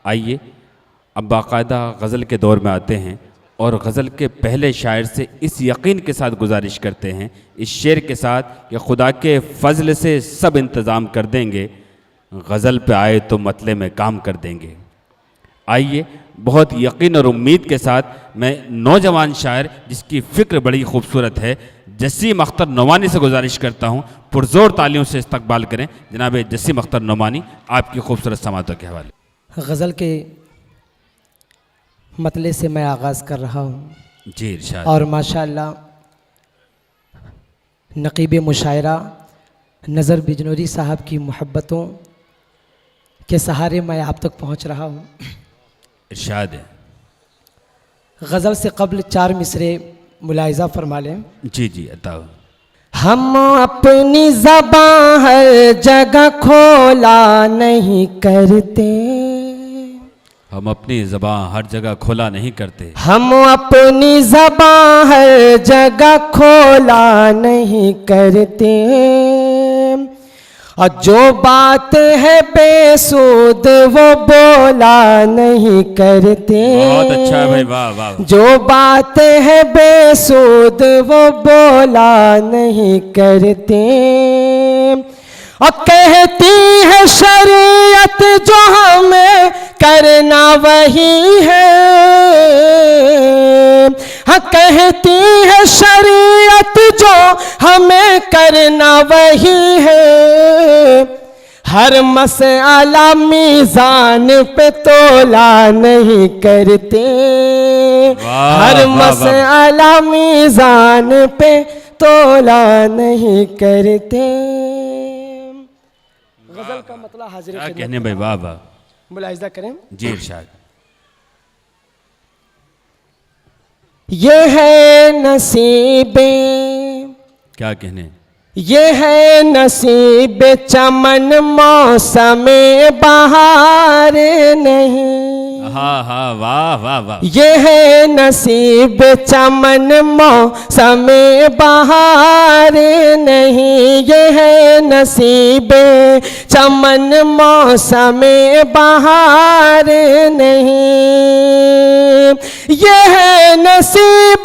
आइए अब बाकायदा गज़ल के दौर में आते हैं और गज़ल के पहले शायर से इस यकीन के साथ गुजारिश करते हैं, इस शेर के साथ कि खुदा के फ़ज़ल से सब इंतज़ाम कर देंगे, गज़ल पे आए तो मतले में काम कर देंगे। आइए बहुत यकीन और उम्मीद के साथ मैं नौजवान शायर जिसकी फ़िक्र बड़ी खूबसूरत है, जसीम अख्तर नोमानी से गुजारिश करता हूँ पुरज़ोर तालियों से इस्तकबाल करें। जनाब जसीम अख्तर नोमानी, आपकी खूबसूरत समातों के हवाले। गज़ल के मतले से मैं आगाज़ कर रहा हूँ जी इरशाद। और माशाअल्लाह नक़ीब मुशायरा नज़र बिजनूरी साहब की मोहब्बतों के सहारे मैं आप तक पहुँच रहा हूँ। इरशाद है। गज़ल से कब्ल 4 मिसरे मुलाहिज़ा फरमा लें। जी जी अता। हम अपनी ज़बां हर जगह खोला नहीं करते, हम अपनी ज़बां हर जगह खोला नहीं करते, हम अपनी ज़बां हर जगह खोला नहीं करते, और जो बात है बेसूद वो बोला नहीं करते। बहुत अच्छा है भाई, वाह वाह। जो बात है बेसूद वो बोला नहीं करते, और कहती है शरीयत जो हमें करना वही है, हाँ कहती है शरीयत जो हमें करना वही है, हर मसला मीज़ान पे तोला नहीं करते, हर मसला मीज़ान पे तोला नहीं करते। गज़ल का मतलब हाजिर क्या कहने भाई, वाह वाह। मुलाहिज़ा करें। जी इरशाद। ये है नसीबे, क्या कहने, ये है नसीब चमन मौसम बहार नहीं, हाँ हाँ वाह वाह वाह। ये है नसीब चमन मौसम बहार नहीं, ये है नसीब चमन मौसम बहार नहीं, ये है नसीब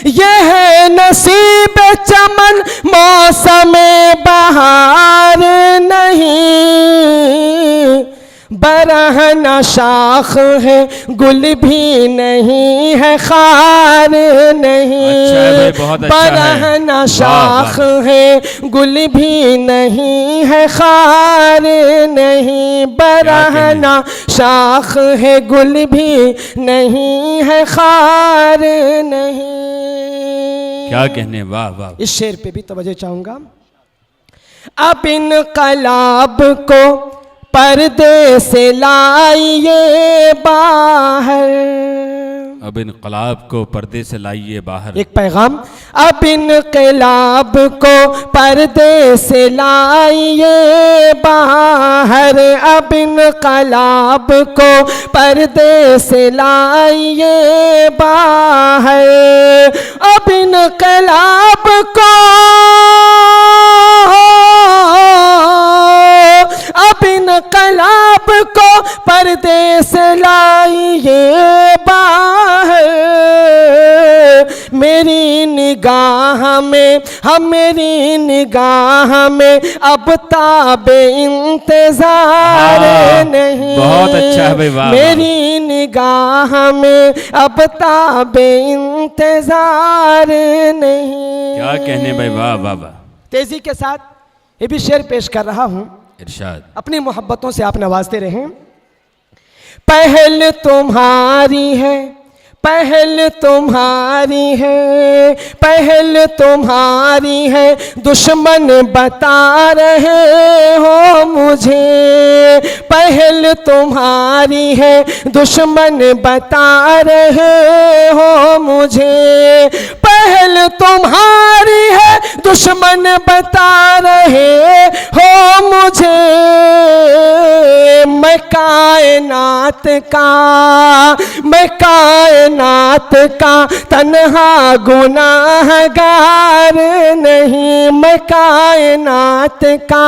ये है नसीब चमन मौसम बहार नहीं, बरहना शाख है गुल भी नहीं है खार नहीं, अच्छा बरहना शाख है गुल भी नहीं है खार नहीं, बरहना शाख है गुल भी नहीं है खार नहीं। क्या कहने, वाह वाह। इस शेर पे भी तवज्जो चाहूंगा। अब इनकलाब को पर्दे से लाइए बाहर, अब इनकलाब को पर्दे से लाइए बाहर, एक पैगाम। अब इनकलाब को पर्दे से लाइए बाहर, अब इनकलाब को पर्दे से लाइए बाहर, अब इनकलाब को अब इनकलाब को पर्दे से लाइए बाहर, मेरी निगाह में हम मेरी निगाह में अब ताबे इंतजार नहीं, बहुत अच्छा है भाई, वाह। मेरी निगाह में अब ताबे इंतजार नहीं। क्या कहने भाई, वाह वाह वाह। तेजी के साथ ये भी शेर पेश कर रहा हूं। इरशाद। अपनी मोहब्बतों से आप नवाजते रहें। पहल तुम्हारी है, पहल तुम्हारी है, पहल तुम्हारी है, दुश्मन बता रहे हो मुझे, पहल तुम्हारी है, दुश्मन बता रहे हो मुझे, पहल तुम्हारी है, दुश्मन बता रहे हो मुझे, कायनात का तन्हा गुनाहगार नहीं, मैं कायनात का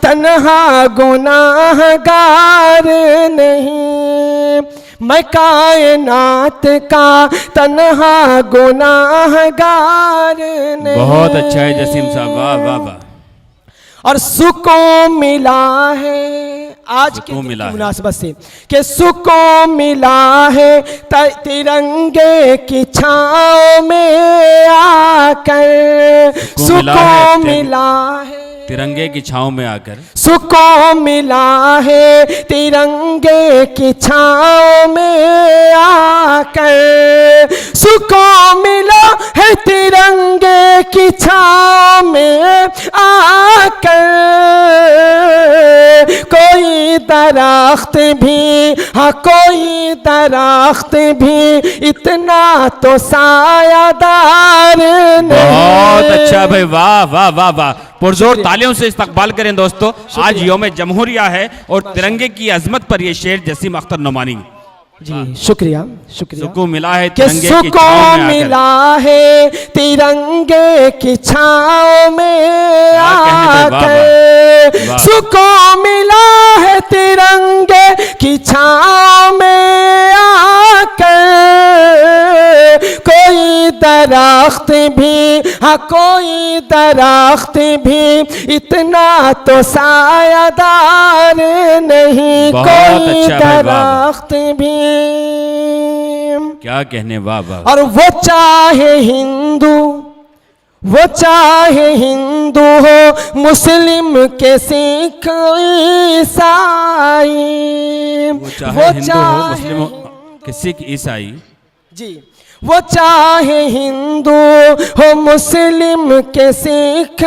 तन्हा गुनाहगार नहीं, मैं कायनात का तन्हा गुनाहगार नहीं। बहुत अच्छा है जसीम साहब, वाह वाह वाह। और सुकून मिला है आज के सुकून मिला है। मुनासबत से कि सुकून मिला है तिरंगे की छाँव में आकर, सुकून मिला है तिरंगे की छाँव में आकर, सुकून मिला है तिरंगे की छाँव में आकर, सुकून मिला है तिरंगे की छाँव में आकर। कोई दरख्त भी, हाँ कोई दरख्त भी इतना तो सायादार नहीं। बहुत अच्छा भाई, वाह वाह वाह वाह। पुरजोर तालियों से इस्तकबाल करें दोस्तों। आज यौम जमहूरिया है और तिरंगे की अजमत पर यह शेर जसीम अख्तर नोमानी। जी शुक्रिया शुक्रिया। सुकून मिला है कि तिरंगे की छाँव सुकून में आकर, मिला है तिरंगे की छाँव में आकर, सुकून मिला है तिरंगे की छाँव में आकर। कोई दरख्त भी, हाँ कोई दरख्त भी इतना तो सायादार नहीं, कोई दरख्त भी। क्या कहने, वाह वाह। और वो चाहे हिंदू हो मुस्लिम के सिख ईसाई, वो चाहे हिंदू हो मुस्लिम हो कि सिख ईसाई, जी वो चाहे हिंदू हो मुस्लिम के सिख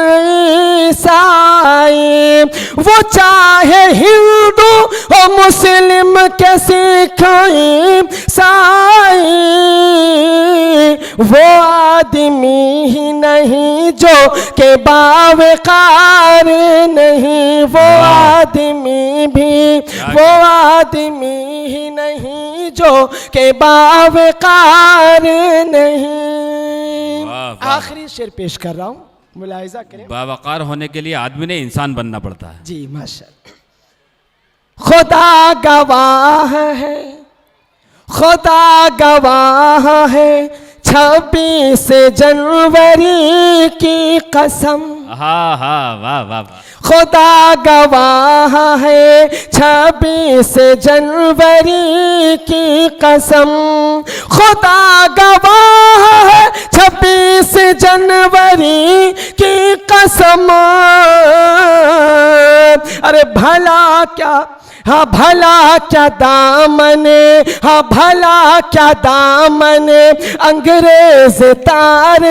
ईसाई, वो चाहे हिंदू हो मुस्लिम के सिख ईसाई, वो आदमी ही नहीं जो के बावकार नहीं, वो आदमी ही नहीं जो के बावकार नहीं। आखिरी शेर पेश कर रहा हूं, मुलाहिजा करें। बावकार होने के लिए आदमी ने इंसान बनना पड़ता है। जी माशाअल्लाह। खुदा गवाह है 26 जनवरी की कसम, हाँ हाँ वाह वाह वाह। खुदा गवाह है 26 जनवरी की कसम, खुदा गवाह है 26 जनवरी की कसम। अरे भला क्या, हाँ भला क्या दामने, हाँ भला क्या दामने अंग्रेज तार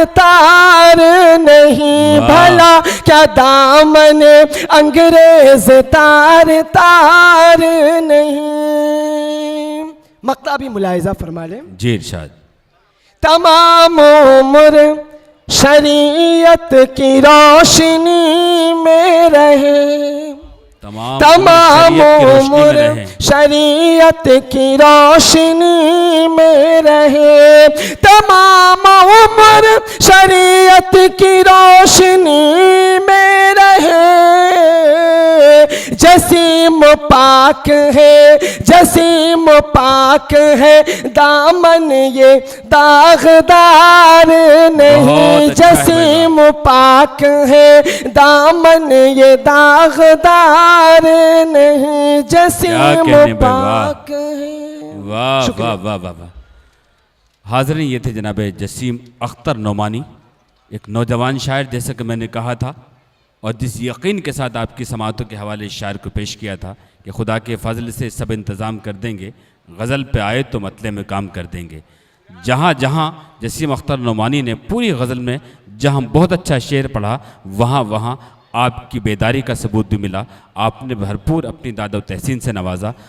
नहीं, भला क्या दामने अंग्रेज तार नहीं। मक्ता भी मुलाहिजा फरमा ले। जी इरशाद। तमाम उम्र शरीयत की रोशनी में रहे, तमाम उम्र शरीयत की रोशनी में रहे, तमाम उम्र शरीयत की रोशनी में रहे। जसीम पाक है दामन ये दागदार नहीं, जसीम पाक है दामन ये दागदार नहीं, जसीम पाक है। वाह वाह वाह वाह वाह। हाज़रीन, ये थे जनाब जसीम अख्तर नोमानी, एक नौजवान शायर, जैसा कि मैंने कहा था और जिस यकीन के साथ आपकी समातों के हवाले शायर को पेश किया था कि खुदा के फजल से सब इंतज़ाम कर देंगे, गज़ल पे आए तो मतले में काम कर देंगे। जहाँ जहाँ जसीम अख्तर नोमानी ने पूरी गज़ल में जहाँ बहुत अच्छा शेर पढ़ा, वहाँ वहाँ आपकी बेदारी का सबूत भी मिला। आपने भरपूर अपनी दाद व तहसीन से नवाजा।